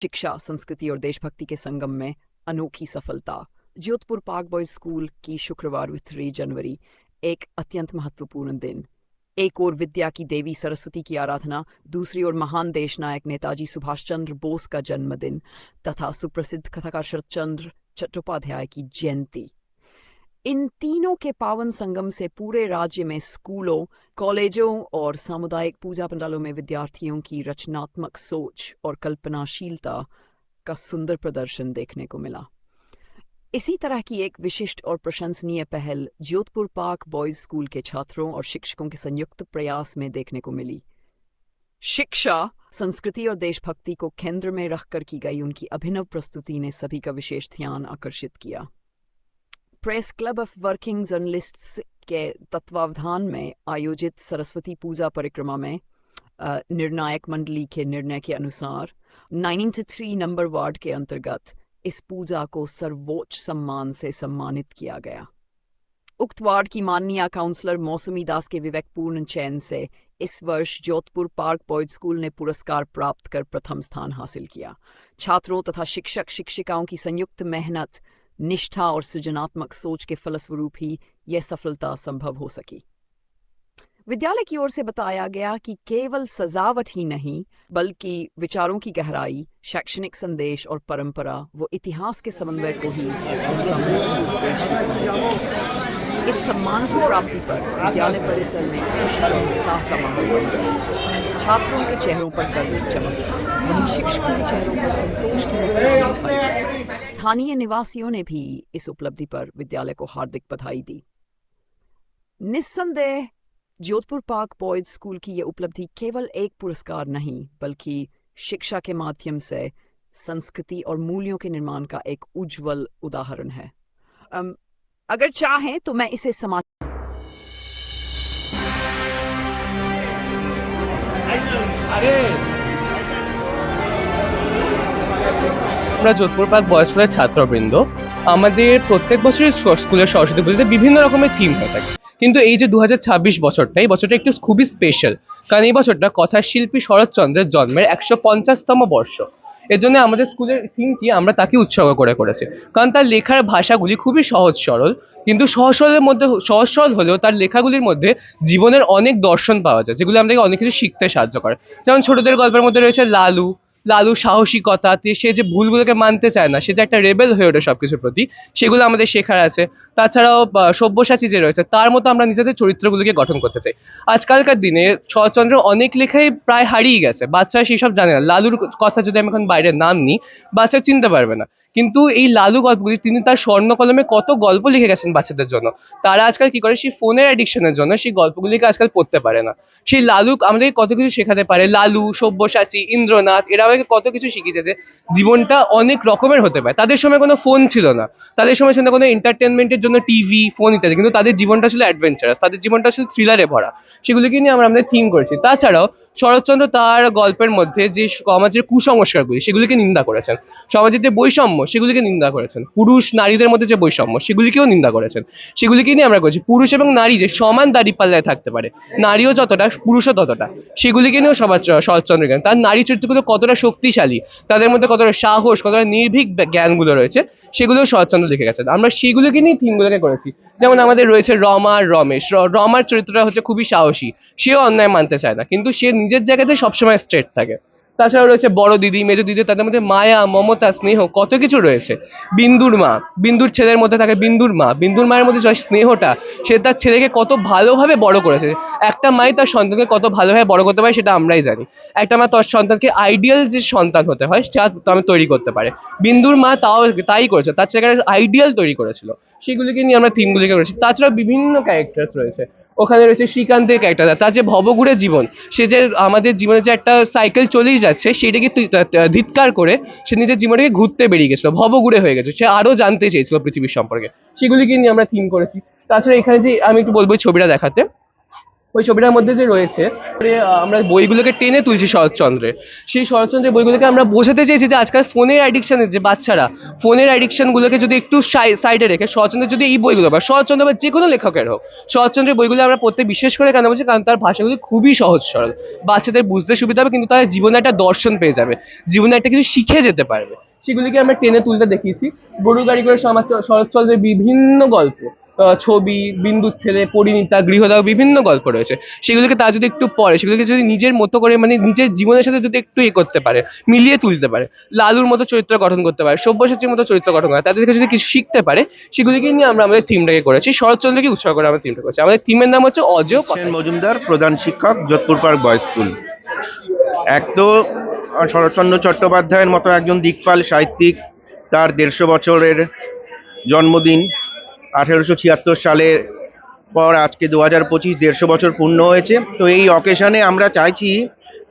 शिक्षा, संस्कृति और देशभक्ति के संगम में अनोखी सफलता। जोधपुर पार्क बॉयज स्कूल की शुक्रवार 3 जनवरी एक अत्यंत महत्वपूर्ण दिन। एक ओर विद्या की देवी सरस्वती की आराधना, दूसरी ओर महान देश नायक नेताजी सुभाष चंद्र बोस का जन्मदिन तथा सुप्रसिद्ध कथाकार शरत चंद्र चट्टोपाध्याय की जयंती। इन तीनों के पावन संगम से पूरे राज्य में स्कूलों, कॉलेजों और सामुदायिक पूजा पंडालों में विद्यार्थियों की रचनात्मक सोच और कल्पनाशीलता का सुंदर प्रदर्शन देखने को मिला। इसी तरह की एक विशिष्ट और प्रशंसनीय पहल जोधपुर पार्क बॉयज स्कूल के छात्रों और शिक्षकों के संयुक्त प्रयास में देखने को मिली। शिक्षा, संस्कृति और देशभक्ति को केंद्र में रखकर की गई उनकी अभिनव प्रस्तुति ने सभी का विशेष ध्यान आकर्षित किया। Press club of working journalists के तत्वावधान में आयोजित सरस्वती पूजा परिक्रमा में निर्णायक मंडली के निर्णय के अनुसार 93 नंबर वार्ड के अंतर्गत इस पूजा को सर्वोच्च सम्मान से सम्मानित किया गया। उक्त वार्ड की माननीय काउंसलर मौसमी दास के विवेकपूर्ण चयन से इस वर्ष जोधपुर पार्क बॉयज स्कूल ने पुरस्कार प्राप्त कर प्रथम स्थान हासिल किया। छात्रों तथा शिक्षक शिक्षिकाओं की संयुक्त मेहनत, निष्ठा और सृजनात्मक सोच के फलस्वरूप ही यह सफलता संभव हो सकी। विद्यालय की ओर से बताया गया कि केवल सजावट ही नहीं बल्कि विचारों की गहराई, शैक्षणिक संदेश और परंपरा व इतिहास के समन्वय को ही इस सम्मान की प्राप्ति पर विद्यालय परिसर में खुशी और उत्साह का माहौल बन गया। छात्रों के चेहरों पर गर्व चमका, वहीं शिक्षकों के चेहरों पर संतोष की मुस्कान दिखाई। स्थानीय निवासियों ने भी इस उपलब्धि पर विद्यालय को हार्दिक बधाई दी। निस्संदेह जोधपुर पार्क बॉयज स्कूल की यह उपलब्धि केवल एक पुरस्कार नहीं बल्कि शिक्षा के माध्यम से संस्कृति और मूल्यों के निर्माण का एक उज्जवल उदाहरण है। अगर चाहें तो मैं इसे আমরা যোধপুর পার্ক বয়েজ স্কুলের ছাত্রবৃন্দ আমাদের প্রত্যেক বছরই স্কুলের সরস্বতী পুজোতে বিভিন্ন রকমের থিম হয়ে থাকে, কিন্তু এই যে 2026 বছরটা, এই বছরটা একটু খুবই স্পেশাল, কারণ এই বছরটা কথার শিল্পী শরৎচন্দ্রের জন্মের 150তম বর্ষ। এর জন্য আমাদের স্কুলের থিমটি আমরা তাকে উৎসর্গ করেছি, কারণ তার লেখার ভাষাগুলি খুবই সহজ সরল, কিন্তু সহজ সরল হলেও তার লেখাগুলির মধ্যে জীবনের অনেক দর্শন পাওয়া যায়, যেগুলো আমাদেরকে অনেক কিছু শিখতে সাহায্য করে। যেমন ছোটদের গল্পের মধ্যে রয়েছে লালু সাহসিকতা, সে যে ভুলগুলোকে মানতে চায় না, সে যে একটা রেবেল হয়ে ওঠে সবকিছুর প্রতি, সেগুলো আমাদের শেখার আছে। তাছাড়াও সব্যসাচী যে রয়েছে, তার মতো আমরা নিজেদের চরিত্রগুলোকে গঠন করতে চাই। আজকালকার দিনে শরৎচন্দ্র অনেক লেখাই প্রায় হারিয়ে গেছে, বাচ্চারা সেই সব জানে না। লালুর কথা যদি আমি এখন বাইরের নাম নিই, বাচ্চা চিনতে পারবে না, কিন্তু এই লালু গল্পগুলি তিনি তার স্বর্ণ কলমে কত গল্প লিখে গেছেন বাচ্চাদের জন্য। তারা আজকাল কি করে, সেই ফোনের অ্যাডিকশনের জন্য সেই গল্পগুলিকে আজকাল পড়তে পারে না। সেই লালু আমাদেরকে কত কিছু শেখাতে পারে। লালু, সব্যসাচী, ইন্দ্রনাথ, এরা আমাকে কত কিছু শিখিয়েছে যে জীবনটা অনেক রকমের হতে পারে। তাদের সময় কোনো ফোন ছিল না, তাদের সময় ছিল কোনো এন্টারটেনমেন্টের জন্য টিভি, ফোন ইত্যাদি, কিন্তু তাদের জীবনটা ছিল অ্যাডভেঞ্চারাস, তাদের জীবনটা ছিল থ্রিলারে ভরা। সেগুলিকে নিয়ে আমরা আমাদের থিম করেছি। তাছাড়াও শরৎচন্দ্র তার গল্পের মধ্যে যে সমাজের কুসংস্কারগুলি, সেগুলিকে নিন্দা করেছেন। সমাজের যে বৈষম্য, সেগুলিকে নিন্দা করেছেন। পুরুষ নারীদের মধ্যে যে বৈষম্য, সেগুলিকেও নিন্দা করেছেন। সেগুলিকে নিয়ে আমরা করেছি। পুরুষ এবং নারী যে সমান দাঁড়িপাল্লায় থাকতে পারে, নারীও যতটা পুরুষও ততটা, সেগুলিকে নিয়েও শরৎচন্দ্র জ্ঞান। তার নারী চরিত্রগুলো কতটা শক্তিশালী, তাদের মধ্যে কতটা সাহস, কতটা নির্ভীক জ্ঞানগুলো রয়েছে, সেগুলোও শরৎচন্দ্র লিখে গেছেন। আমরা সেগুলোকে নিয়ে থিমগুলোকে করেছি। যেমন আমাদের রয়েছে রমা আর রমেশ। রমার চরিত্রটা হচ্ছে খুবই সাহসী, সেও অন্যায় মানতে চায় না, কিন্তু সে নিজের জায়গাতে সবসময় স্ট্রেট থাকে। তাছাড়াও রয়েছে বড় দিদি, মেজো দিদি, তাদের মধ্যে মায়া, মমতা, স্নেহ, কত কিছু রয়েছে। বিন্দুর মা, বিন্দুর ছেলের মধ্যে থাকে বিন্দুর মা। বিন্দুর মায়ের মধ্যে যে স্নেহটা, সে তার ছেলেকে কত ভালোভাবে বড় করেছে। একটা মাই তার সন্তানকে কত ভালোভাবে বড় করতে পারে সেটা আমরাই জানি। একটা মা তার সন্তানকে আইডিয়াল যে সন্তান হতে হয় সেটা তৈরি করতে পারে। বিন্দুর মা তাই করেছে, তার ছেলেকে আইডিয়াল তৈরি করেছিল। সেগুলিকে নিয়ে আমরা থিমগুলিকে করেছি। তাছাড়া বিভিন্ন ক্যারেক্টার রয়েছে। ওখানে রয়েছে শ্রীকান্তের ক্যারেক্টার, তার যে ভবঘুরে জীবন, সে যে আমাদের জীবনে যে একটা সাইকেল চলেই যাচ্ছে সেটাকে ধিক্কার করে সে নিজের জীবনটাকে ঘুরতে বেরিয়ে গেছিল, ভবঘুরে হয়ে গেছে, সে আরও জানতে চেয়েছিল পৃথিবীর সম্পর্কে। সেগুলিকে নিয়ে আমরা থিম করেছি। তাছাড়া এখানে যে আমি একটু বলবো ছবিটা দেখাতে, ওই ছবিটার মধ্যে যে রয়েছে আমরা বইগুলোকে টেনে তুলছি শরৎচন্দ্রের, সেই শরৎচন্দ্রের বইগুলোকে আমরা বোঝাতে চেয়েছি যে আজকাল ফোনের অ্যাডিকশনের যে বাচ্চারা, ফোনের অ্যাডিকশনগুলোকে যদি একটু সাইডে রেখে শরৎচন্দ্রের যদি এই বইগুলো বা শরৎচন্দ্র বা যে কোনো লেখকের হোক, শরৎচন্দ্রের বইগুলো আমরা পড়তে বিশেষ করে কেন বলছি, কারণ তার ভাষাগুলো খুবই সহজ সরল, বাচ্চাদের বুঝতে সুবিধা হবে, কিন্তু তারা জীবনে একটা দর্শন পেয়ে যাবে, জীবনে একটা কিছু শিখে যেতে পারবে। সেগুলিকে আমরা টেনে তুলতে দেখিয়েছি। গরু গাড়ি করে শরৎচন্দ্রের বিভিন্ন গল্প, ছবি, বিন্দুর ছেলে, পরিণীতা, গৃহদাহ, বিভিন্ন গল্প রয়েছে, সেগুলোকে তারা যদি একটু পড়ে, সেগুলোকে যদি নিজের মতো করে মানে নিজের জীবনের সাথে যদি একটু করতে পারে, মিলিয়ে তুলতে পারে, লালুর মতো চরিত্র গঠন করতে পারে, সব্যসাচীর মতো চরিত্র গঠন করে, তাদেরকে যদি কিছু শিখতে পারে, সেগুলিকে নিয়ে আমরা আমাদের থিমটাকে করেছি, শরৎচন্দ্রকে উৎসর্গ করে আমরা থিমটা করেছি। আমাদের থিমের নাম হচ্ছে অজেয় কথা। সেন মজুমদার, প্রধান শিক্ষক, যোধপুর পার্ক বয়েজ স্কুল। এক তো শরৎচন্দ্র চট্টোপাধ্যায়ের মতো একজন দিকপাল সাহিত্যিক, তার 150 বছরের জন্মদিন 1876 সালে পর আজকে 2025 150 বছর পূর্ণ হয়েছে। তো এই অকেশনে আমরা চাইছি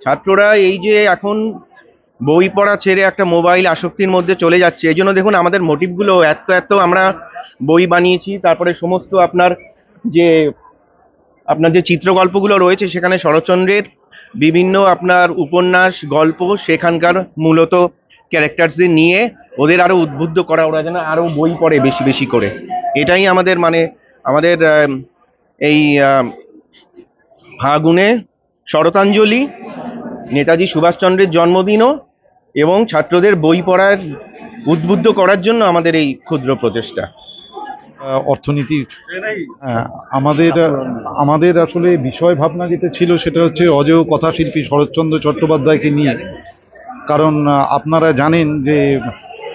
ছাত্ররা এই যে এখন বই পড়া ছেড়ে একটা মোবাইল আসক্তির মধ্যে চলে যাচ্ছে, এই জন্য দেখুন আমাদের মোটিভগুলো এত আমরা বই বানিয়েছি। তারপরে সমস্ত আপনার যে চিত্রগল্পগুলো রয়েছে সেখানে শরৎচন্দ্রের বিভিন্ন আপনার উপন্যাস, গল্প, সেখানকার মূলত ক্যারেক্টার্সদের নিয়ে ওদের আরো উদ্বুদ্ধ করা, ওরা যেন আরো বই পড়ে বেশি বেশি করে। এটাই আমাদের আমাদের এই ফাগুনে শরতাঞ্জলি, নেতাজি সুভাষচন্দ্রের জন্মদিনও এবং ছাত্রদের বই পড়ার উদ্বুদ্ধ করার জন্য আমাদের এই ক্ষুদ্র প্রচেষ্টা। অর্থনীতি আমাদের আমাদের আসলে বিষয় ভাবনা যেটা ছিল সেটা হচ্ছে অজেয় কথাশিল্পী শরৎচন্দ্র চট্টোপাধ্যায়কে নিয়ে। কারণ আপনারা জানেন যে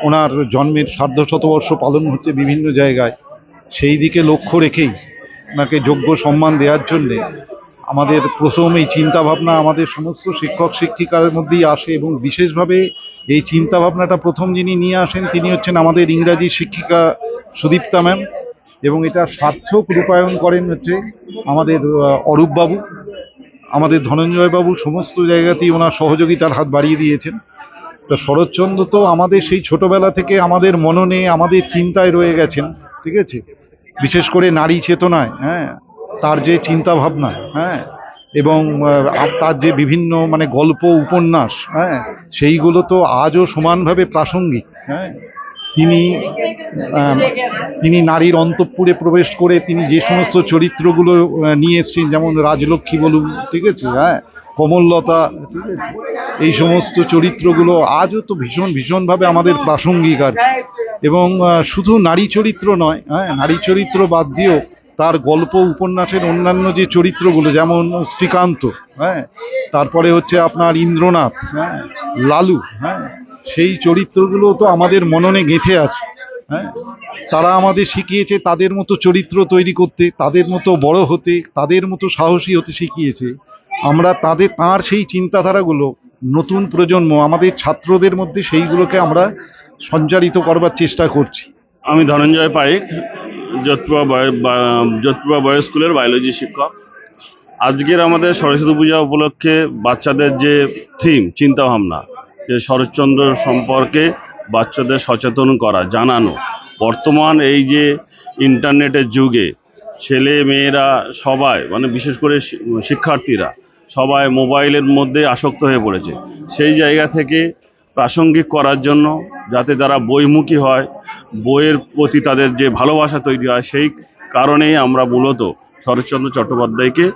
ওনার জন্মের সার্ধশতবর্ষ পালন হচ্ছে বিভিন্ন জায়গায়, সেই দিকে লক্ষ্য রেখেই ওনাকে যোগ্য সম্মান দেওয়ার জন্যে আমাদের প্রথম এই চিন্তাভাবনা আমাদের সমস্ত শিক্ষক শিক্ষিকার মধ্যেই আসে, এবং বিশেষভাবে এই চিন্তাভাবনাটা প্রথম যিনি নিয়ে আসেন তিনি হচ্ছেন আমাদের ইংরাজি শিক্ষিকা সুদীপ্তা ম্যাম, এবং এটা সার্থক রূপায়ণ করেন হচ্ছে আমাদের অরূপবাবু, আমাদের ধনঞ্জয়বাবু সমস্ত জায়গাতেই ওনার সহযোগিতার হাত বাড়িয়ে দিয়েছেন। তো শরৎচন্দ্র তো আমাদের সেই ছোটবেলা থেকে আমাদের মননে আমাদের চিন্তায় রয়ে গেছেন, ঠিক আছে, বিশেষ করে নারী চেতনায়, হ্যাঁ, তার যে চিন্তা ভাবনা, হ্যাঁ, এবং তার যে বিভিন্ন মানে গল্প উপন্যাস, হ্যাঁ, সেইগুলো তো আজও সমানভাবে প্রাসঙ্গিক। হ্যাঁ, তিনি নারীর অন্তঃপুরে প্রবেশ করে তিনি যে সমস্ত চরিত্রগুলো নিয়ে এসছেন, যেমন রাজলক্ষ্মী বলুন, ঠিক আছে, হ্যাঁ, কমললতা, ঠিক আছে, এই সমস্ত চরিত্রগুলো আজও তো ভীষণভাবে আমাদের প্রাসঙ্গিক। আর এবং শুধু নারী চরিত্র নয়, হ্যাঁ, নারী চরিত্র বাদ দিয়েও তার গল্প উপন্যাসের অন্যান্য যে চরিত্রগুলো, যেমন শ্রীকান্ত, হ্যাঁ, তারপরে হচ্ছে আপনার ইন্দ্রনাথ, হ্যাঁ, লালু, হ্যাঁ, সেই চরিত্রগুলো তো আমাদের মননে গেঁথে আছে। হ্যাঁ, তারা আমাদের শিখিয়েছে তাদের মতো চরিত্র তৈরি করতে, তাদের মতো বড় হতে, তাদের মতো সাহসী হতে শিখিয়েছে। আমরা তার সেই চিন্তাধারাগুলো নতুন প্রজন্ম আমাদের ছাত্রদের মধ্যে সেইগুলোকে আমরা সঞ্চারিত করবার চেষ্টা করছি। আমি ধনঞ্জয় পাইক, যোধপুর বয়েজ স্কুলের বায়োলজি শিক্ষক। আজকের আমাদের সরস্বতী পূজা উপলক্ষে বাচ্চাদের যে থিম, চিন্তাভাবনা, যে শরৎচন্দ্র সম্পর্কে বাচ্চাদের সচেতন করা, জানানো। বর্তমান এই যে ইন্টারনেটের যুগে ছেলে মেয়েরা সবাই, মানে বিশেষ করে শিক্ষার্থীরা সবাই মোবাইলের মধ্যে আসক্ত হয়ে পড়েছে, সেই জায়গা থেকে প্রাসঙ্গিক করার জন্য, যাতে তারা বইমুখী হয়, বইয়ের প্রতি তাদের যে ভালোবাসা তৈরি হয়, সেই কারণেই আমরা মূলত শরৎচন্দ্র চট্টোপাধ্যায়কে,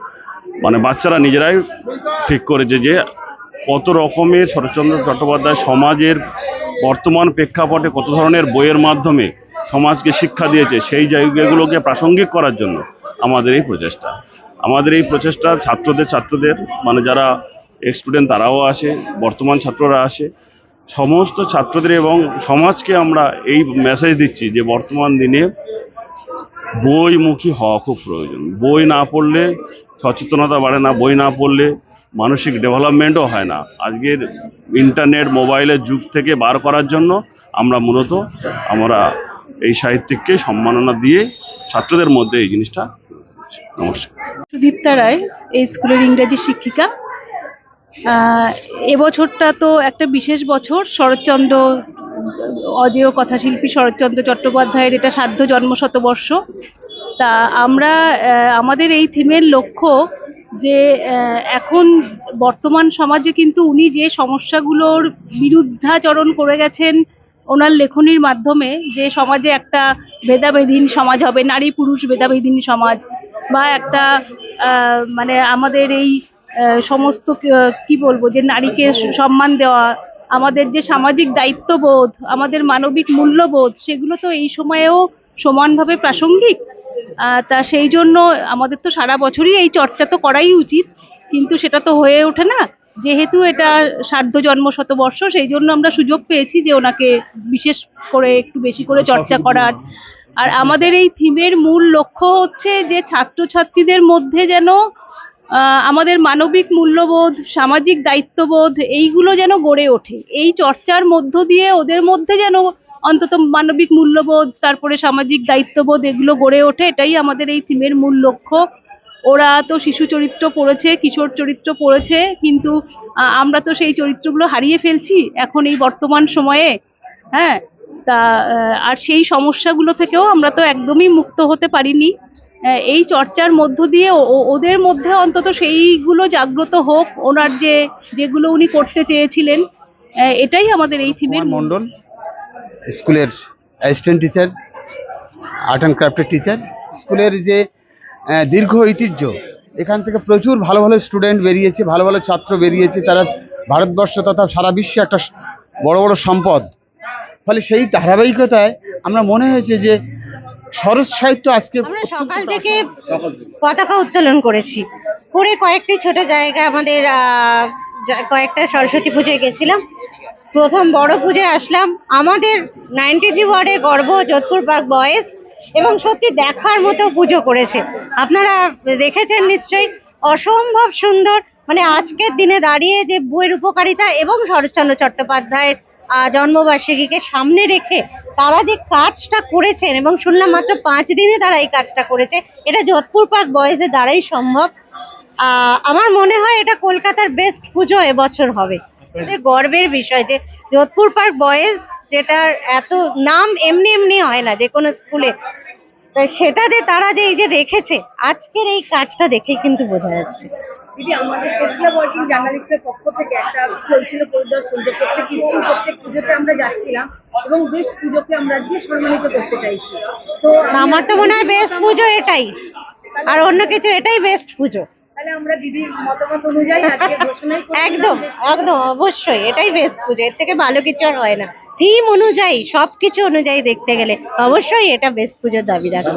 মানে বাচ্চারা নিজেরাই ঠিক করেছে যে কত রকমের শরৎচন্দ্র চট্টোপাধ্যায় সমাজের বর্তমান প্রেক্ষাপটে কত ধরনের বইয়ের মাধ্যমে সমাজকে শিক্ষা দিয়েছে, সেই জায়গাগুলোকে প্রাসঙ্গিক করার জন্য আমাদের এই প্রচেষ্টা। আমাদের এই প্রচেষ্টা ছাত্রদের মানে যারা স্টুডেন্ট তারাও আসে, বর্তমান ছাত্ররা আসে, সমস্ত ছাত্রদের এবং সমাজকে আমরা এই মেসেজ দিচ্ছি যে বর্তমান দিনে বইমুখী হওয়া খুব প্রয়োজন। বই না পড়লে সচেতনতা বাড়ে না, বই না পড়লে মানসিক ডেভেলপমেন্টও হয় না। আজকের ইন্টারনেট মোবাইলের যুগ থেকে বার করার জন্য আমরা এই সাহিত্যিককে সম্মাননা দিয়ে ছাত্রদের মধ্যে এই জিনিসটা। নমস্কার। সুদীপ্তা রায়, এই স্কুলের ইংরাজি শিক্ষিকা। এবছরটা তো একটা বিশেষ বছর, শরৎচন্দ্র অজেয় কথাশিল্পী শরৎচন্দ্র চট্টোপাধ্যায়ের এটা সার্ধ জন্মশতবর্ষ। তা আমরা আমাদের এই থিমের লক্ষ্য যে এখন বর্তমান সমাজে কিন্তু উনি যে সমস্যাগুলোর বিরুদ্ধাচরণ করে গেছেন ওনার লেখনীর মাধ্যমে, যে সমাজে একটা ভেদাভেদহীন সমাজ হবে, নারী পুরুষ ভেদাভেদহীন সমাজ, বা একটা মানে আমাদের এই সমস্ত কি বলবো, যে নারীকে সম্মান দেওয়া, আমাদের যে সামাজিক দায়িত্ববোধ, আমাদের মানবিক মূল্যবোধ, সেগুলো তো এই সময়েও সমানভাবে প্রাসঙ্গিক। তা সেই জন্য আমাদের তো সারা বছরই এই চর্চা তো করাই উচিত, কিন্তু সেটা তো হয়ে ওঠে না। যেহেতু এটা সার্ধ জন্ম শতবর্ষ, সেই জন্য আমরা সুযোগ পেয়েছি যে ওনাকে বিশেষ করে একটু বেশি করে চর্চা করার। আর আমাদের এই থিমের মূল লক্ষ্য হচ্ছে যে ছাত্রছাত্রীদের মধ্যে যেন আমাদের মানবিক মূল্যবোধ, সামাজিক দায়িত্ববোধ এইগুলো যেন গড়ে ওঠে। এই চর্চার মধ্য দিয়ে ওদের মধ্যে যেন অন্তত মানবিক মূল্যবোধ, তারপরে সামাজিক দায়িত্ববোধ এগুলো গড়ে ওঠে, এটাই আমাদের এই থিমের মূল লক্ষ্য। ওরা তো শিশু চরিত্র পড়েছে, কিশোর চরিত্র পড়েছে, কিন্তু আমরা তো সেই চরিত্রগুলো হারিয়ে ফেলছি এখন এই বর্তমান সময়ে। হ্যাঁ, তা আর সেই সমস্যাগুলো থেকেও আমরা তো একদমই মুক্ত হতে পারিনি। এই চর্চার মধ্য দিয়ে ওদের মধ্যে অন্তত সেইগুলো জাগ্রত হোক, ওনার যেগুলো উনি করতে চেয়েছিলেন। এটাই আমাদের এই থিমের কুমার মণ্ডল, স্কুলের অ্যাসিস্ট্যান্ট টিচার, আর্ট অ্যান্ড ক্রাফটের টিচার। স্কুলের যে দীর্ঘ ঐতিহ্য, এখান থেকে প্রচুর ভালো ভালো স্টুডেন্ট বেরিয়েছে, ভালো ভালো ছাত্র বেরিয়েছে, তারা ভারতবর্ষ তথা সারা বিশ্বে একটা বড় বড় সম্পদ। ফলে সেই ধারাবাহিকতায় আমরা মনে হয়েছে যে সরস সাহিত্য আজকে আমরা সকাল থেকে পতাকা উত্তোলন করেছি, করে কয়েকটি ছোট জায়গা আমাদের কয়েকটা সরস্বতী পুজোয় গেছিলাম, প্রথম বড় পুজোয় আসলাম। আমাদের 93 ওয়ার্ডের গর্ব যোধপুর পার্ক বয়েজ, এবং সত্যি দেখার মতো পুজো করেছে। আপনারা দেখেছেন নিশ্চয়ই, অসম্ভব সুন্দর। মানে আজকের দিনে দাঁড়িয়ে যে বইয়ের উপকারিতা এবং শরৎচন্দ্র চট্টোপাধ্যায়ের জন্মবার্ষিকীকে সামনে রেখে তারা যে কাজটা করেছেন, এবং শুনলাম মাত্র 5 দিনে তারা এই কাজটা করেছে, এটা যোধপুর পার্ক বয়েজের দ্বারাই সম্ভব। আমার মনে হয় এটা কলকাতার বেস্ট পুজো এবছর হবে। আমাদের গর্বের বিষয় যে যোধপুর পার্ক বয়েজ, যেটার এত নাম এমনি এমনি হয় না যে কোনো স্কুলে, তাই সেটা যে তারা যে এই যে রেখেছে, আজকের এই কাজটা দেখেই কিন্তু বোঝা যাচ্ছে। দিদি, আমাদের কেটলা ওয়ার্কিং জার্নালিস্টের পক্ষ থেকে একটা চলছিল পরিদর্শন, যে প্রত্যেক স্কুল প্রত্যেক পুজোতে আমরা যাচ্ছিলাম এবং বেস্ট পুজোকে আমরা আজকে সম্মানিত করতে চাইছি। তো আমার তো মনে হয় বেস্ট পুজো এটাই, আর অন্য কিছু এটাই বেস্ট পুজো। তাহলে আমরা দিদির মতামত অনুযায়ী আজকে ঘোষণাই করলাম। একদম একদম অবশ্যই এটাই বেস্ট পুজো, এর থেকে ভালো কিছু আর হয় না। থিম অনুযায়ী, সবকিছু অনুযায়ী দেখতে গেলে অবশ্যই এটা বেস্ট পুজোর দাবি রাখবো।